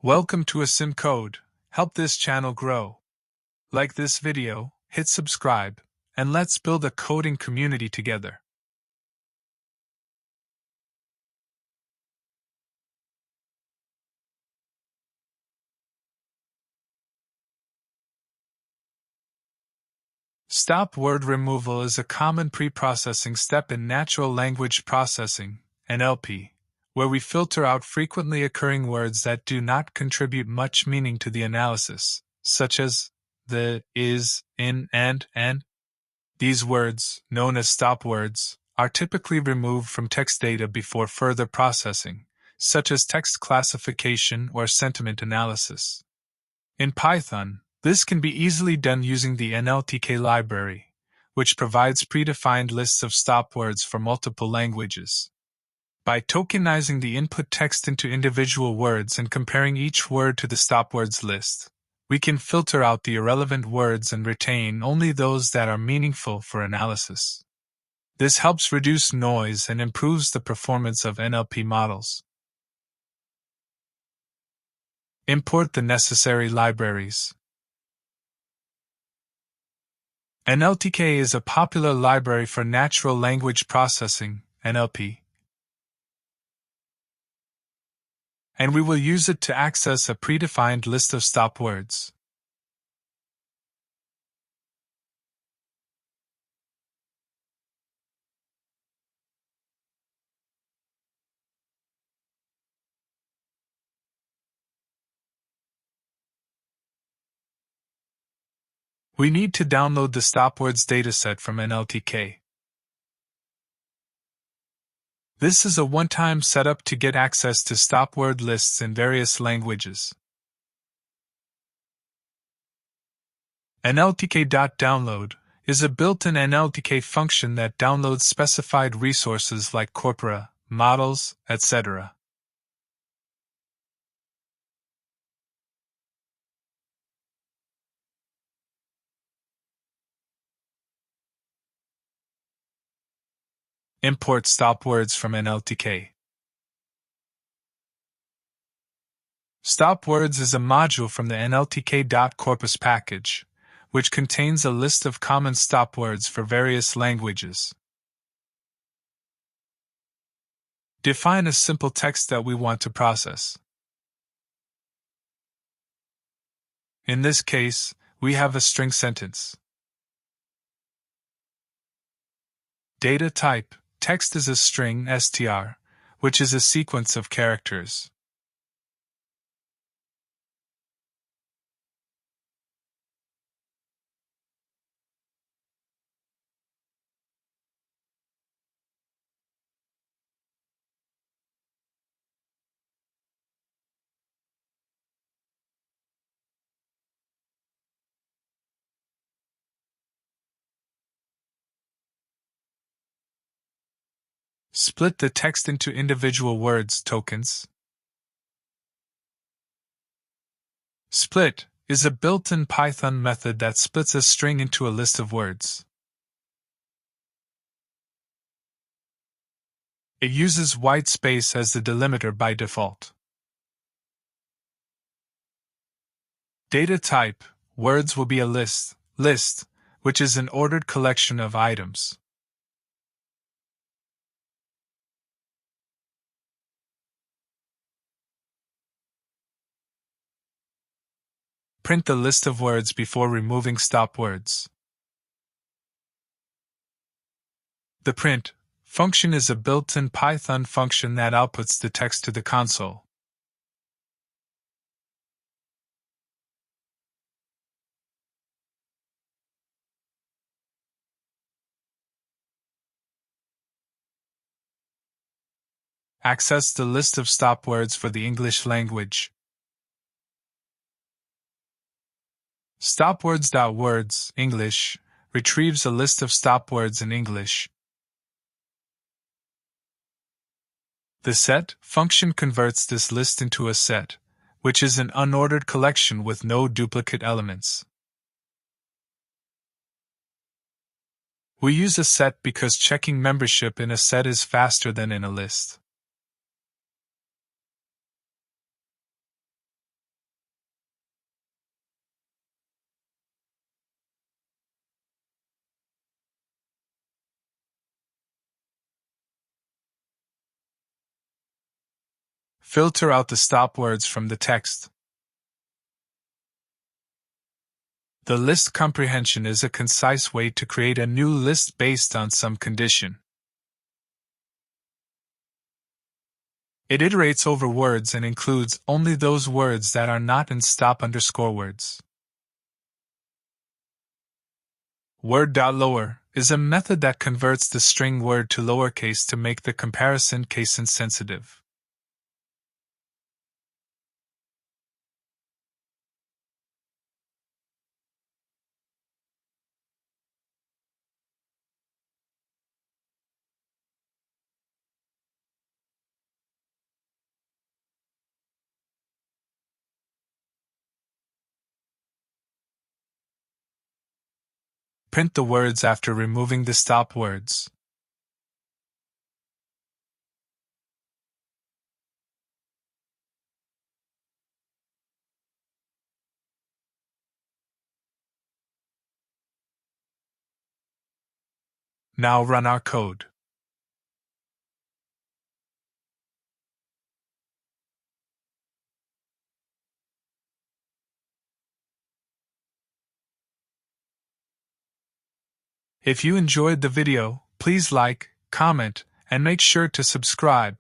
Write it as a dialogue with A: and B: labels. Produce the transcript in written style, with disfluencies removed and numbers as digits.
A: Welcome to Asim Code. Help this channel grow. Like this video, hit subscribe, and let's build a coding community together. Stop word removal is a common pre-processing step in natural language processing, NLP, where we filter out frequently occurring words that do not contribute much meaning to the analysis, such as the, is, in, and. These words, known as stop words, are typically removed from text data before further processing, such as text classification or sentiment analysis. In Python, this can be easily done using the NLTK library, which provides predefined lists of stop words for multiple languages. By tokenizing the input text into individual words and comparing each word to the stop words list, we can filter out the irrelevant words and retain only those that are meaningful for analysis. This helps reduce noise and improves the performance of NLP models. Import the necessary libraries. NLTK is a popular library for natural language processing, NLP, and we will use it to access a predefined list of stop words. We need to download the stopwords dataset from NLTK. This is a one-time setup to get access to stopword lists in various languages. NLTK.download is a built-in NLTK function that downloads specified resources like corpora, models, etc. Import stopwords from NLTK. Stopwords is a module from the NLTK.corpus package, which contains a list of common stopwords for various languages. Define a simple text that we want to process. In this case, we have a string sentence. Data type, text is a string str, which is a sequence of characters. Split the text into individual words tokens. Split is a built-in Python method that splits a string into a list of words. It uses white space as the delimiter by default. Data type, words will be a list, which is an ordered collection of items. Print the list of words before removing stop words. The print function is a built-in Python function that outputs the text to the console. Access the list of stop words for the English language. Stopwords.words English retrieves a list of stop words in English. The set function converts this list into a set, which is an unordered collection with no duplicate elements. We use a set because checking membership in a set is faster than in a list. Filter out the stop words from the text. The list comprehension is a concise way to create a new list based on some condition. It iterates over words and includes only those words that are not in stop_underscore words. Word.lower is a method that converts the string word to lowercase to make the comparison case insensitive. Print the words after removing the stop words. Now run our code. If you enjoyed the video, please like, comment, and make sure to subscribe.